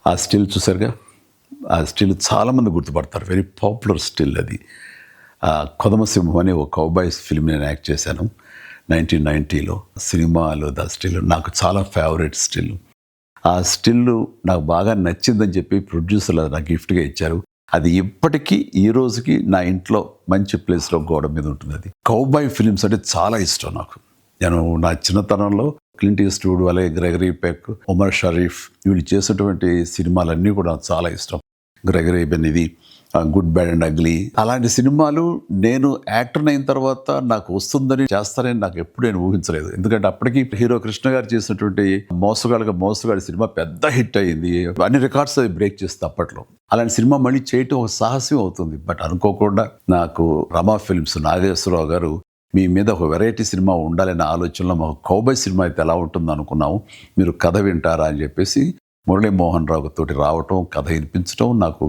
ఆ స్టిల్ చూసారుగా, ఆ స్టిల్ చాలామంది గుర్తుపడతారు. వెరీ పాపులర్ స్టిల్ అది. కొదమసింహం అనే ఒక కౌబాయ్స్ ఫిల్మ్ నేను యాక్ట్ చేశాను 1990లో. సినిమాలో ద స్టిల్ నాకు చాలా ఫేవరెట్ స్టిల్. ఆ స్టిల్ నాకు బాగా నచ్చిందని చెప్పి ప్రొడ్యూసర్లు నాకు గిఫ్ట్గా ఇచ్చారు. అది ఇప్పటికీ ఈ రోజుకి నా ఇంట్లో మంచి ప్లేస్లో గోడ మీద ఉంటుంది. అది కౌబాయ్ ఫిలిమ్స్ అంటే చాలా ఇష్టం నాకు. నేను నా చిన్నతనంలో క్లింట్ ఈస్ట్వుడ్, అలాగే గ్రెగరీ పెక్, ఉమర్ షరీఫ్ వీళ్ళు చేసేటువంటి సినిమాలన్నీ కూడా నాకు చాలా ఇష్టం. గ్రెగరీ బెన్, ఇది గుడ్ బ్యాడ్ అండ్ అగ్లీ, అలాంటి సినిమాలు నేను యాక్టర్ అయిన తర్వాత నాకు వస్తుందని చేస్తానని నాకు ఎప్పుడు నేను ఊహించలేదు. ఎందుకంటే అప్పటికి హీరో కృష్ణ గారు చేసినటువంటి మోసగాడి సినిమా పెద్ద హిట్ అయ్యింది. అన్ని రికార్డ్స్ అది బ్రేక్ చేస్తుంది అప్పట్లో. అలాంటి సినిమా మళ్ళీ చేయటం ఒక సాహసం అవుతుంది. బట్ అనుకోకుండా నాకు రమా ఫిల్మ్స్ నాగేశ్వరరావు గారు మీ మీద ఒక వెరైటీ సినిమా ఉండాలనే ఆలోచనలో మాకు కౌబాయ్ సినిమా అయితే ఎలా ఉంటుందో అనుకున్నాము, మీరు కథ వింటారా అని చెప్పేసి మురళీమోహన్ రావు తోటి రావటం, కథ వినిపించడం నాకు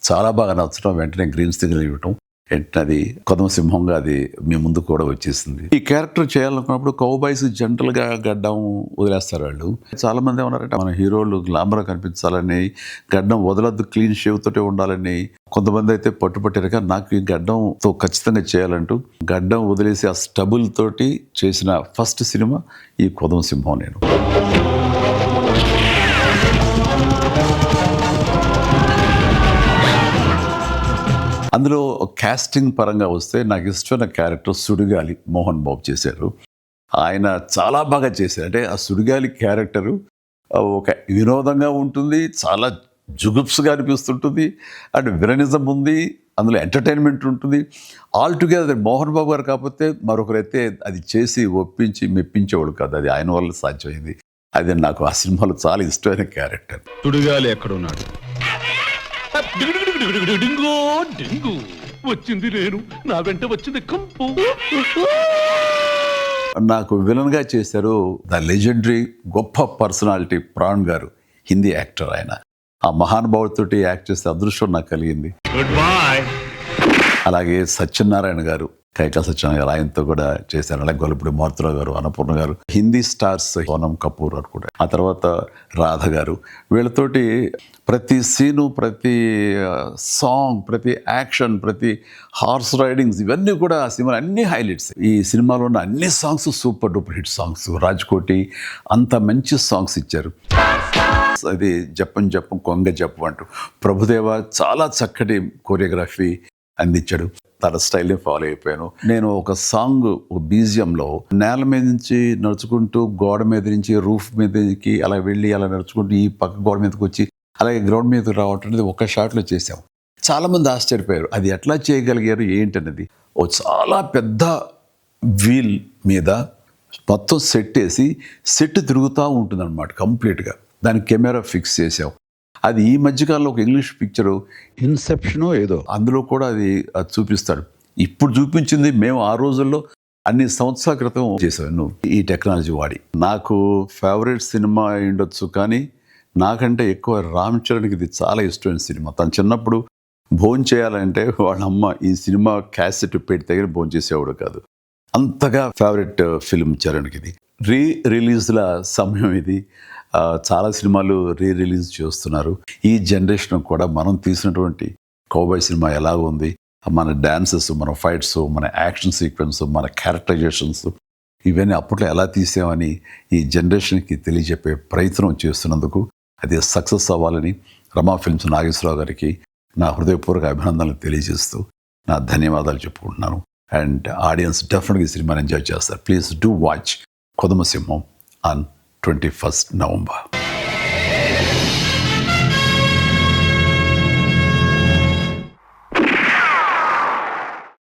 చాలా బాగా నచ్చడం, వెంటనే గ్రీన్ సిగ్నల్ ఇవ్వటం, వెంటనే అది కొదమసింహంగా అది మీ ముందు కూడా వచ్చేసింది. ఈ క్యారెక్టర్ చేయాలనుకున్నప్పుడు కౌబాయ్స్ జనరల్గా గడ్డం వదిలేస్తారు వాళ్ళు. చాలా మంది ఏమన్నారంటే మన హీరోలు గ్లామర్ కనిపించాలని, గడ్డం వదలద్దు, క్లీన్ షేవ్ తోటే ఉండాలని. కొంతమంది అయితే పట్టుపట్టారు. కానీ నాకు ఈ గడ్డంతో ఖచ్చితంగా చేయాలంటూ గడ్డం వదిలేసి ఆ స్టబుల్ తోటి చేసిన ఫస్ట్ సినిమా ఈ కొదమసింహం. నేను అందులో కాస్టింగ్ పరంగా వస్తే నాకు ఇష్టమైన క్యారెక్టర్ సుడిగాలి మోహన్ బాబు చేశారు. ఆయన చాలా బాగా చేశారు. అంటే ఆ సుడిగాలి క్యారెక్టరు ఒక వినోదంగా ఉంటుంది, చాలా జుగుప్స్గా అనిపిస్తుంటుంది, అండ్ విలనిజం ఉంది, అందులో ఎంటర్టైన్మెంట్ ఉంటుంది. ఆల్ టుగెదర్ మోహన్ బాబు గారు కాకపోతే మరొకరైతే అది చేసి ఒప్పించి మెప్పించేవాడు కాదు. అది ఆయన వల్ల సాధ్యమైంది. అది నాకు ఆ సినిమాలో చాలా ఇష్టమైన క్యారెక్టర్. సుడిగాలి ఎక్కడున్నాడు? వచ్చింది నేను, నా వెంట వచ్చింది కంపు. నాకు విలన్గా చేశారు ద లెజెండరీ గొప్ప పర్సనాలిటీ ప్రాణ్ గారు, హిందీ యాక్టర్. ఆయన ఆ మహానుభావుడితోటి యాక్ట్ చేసే అదృష్టం నాకు కలిగింది. Good bye. అలాగే సత్యనారాయణ గారు, కైకా సత్యనారాయణ గారు, ఆయనతో కూడా చేశారు. అలాగే గొల్లపూడి మారుతురావు గారు, అన్నపూర్ణ గారు, హిందీ స్టార్స్ సోనం కపూర్ అనుకుంటా, ఆ తర్వాత రాధ గారు, వీళ్ళతోటి ప్రతి సీను, ప్రతి సాంగ్, ప్రతి యాక్షన్, ప్రతి హార్స్ రైడింగ్స్, ఇవన్నీ కూడా ఆ సినిమా అన్ని హైలైట్స్. ఈ సినిమాలో ఉన్న అన్ని songs super duper hit songs. Raj-Koti అంత మంచి సాంగ్స్ ఇచ్చారు. అది జప్పం జప్పం కొంగ జప్పం అంటూ ప్రభుదేవ చాలా చక్కటి కొరియోగ్రఫీ అందించాడు. తన స్టైల్ని ఫాలో అయిపోయాను. నేను ఒక సాంగ్, ఒక బీజియంలో నేల మీద నుంచి నడుచుకుంటూ గోడ మీద నుంచి రూఫ్ మీదకి అలా వెళ్ళి అలా నడుచుకుంటూ ఈ పక్క గోడ మీదకి వచ్చి అలాగే గ్రౌండ్ మీదకి రావటం అనేది ఒక షాట్లో చేసాం. చాలామంది ఆశ్చర్యపోయారు అది ఎట్లా చేయగలిగారు ఏంటనేది. ఓ చాలా పెద్ద వీల్ మీద మొత్తం సెట్ వేసి సెట్ తిరుగుతూ ఉంటుంది అనమాట కంప్లీట్గా. దానికి కెమెరా ఫిక్స్ చేసాం. అది ఈ మధ్యకాలంలో ఒక ఇంగ్లీష్ పిక్చరు ఇన్సెప్షనో ఏదో, అందులో కూడా అది చూపిస్తాడు. ఇప్పుడు చూపించింది మేము ఆ రోజుల్లో అన్ని సంవత్సరాల క్రితం చేసాను ఈ టెక్నాలజీ వాడి. నాకు ఫేవరెట్ సినిమా ఉండొచ్చు, కానీ నాకంటే ఎక్కువ రామ్ చరణ్కి ఇది చాలా ఇష్టమైన సినిమా. తను చిన్నప్పుడు భోజనం చేయాలంటే వాళ్ళ అమ్మ ఈ సినిమా క్యాసెట్ పెట్టి దగ్గర భోజనం చేసేవాడు కాదు. అంతగా ఫేవరెట్ ఫిల్మ్ చరణ్కి ఇది. రిలీజ్ల సమయం ఇది. చాలా సినిమాలు రిలీజ్ చేస్తున్నారు. ఈ జనరేషన్ కూడా మనం తీసినటువంటి కౌబాయ్ సినిమా ఎలా ఉంది, మన డాన్సెస్, మన ఫైట్స్, మన యాక్షన్ సీక్వెన్స్, మన క్యారెక్టరైజేషన్స్, ఇవన్నీ అప్పట్లో ఎలా తీసామని ఈ జనరేషన్కి తెలియజెప్పే ప్రయత్నం చేస్తున్నందుకు అది సక్సెస్ అవ్వాలని రమా ఫిల్మ్స్ నాగేశ్వరరావు గారికి నా హృదయపూర్వక అభినందనలు తెలియజేస్తూ నా ధన్యవాదాలు చెప్పుకుంటున్నాను. అండ్ ఆడియన్స్ డెఫినెట్గా ఈ సినిమాని ఎంజాయ్ చేస్తారు. Please do watch కొదమసింహం on 21st November.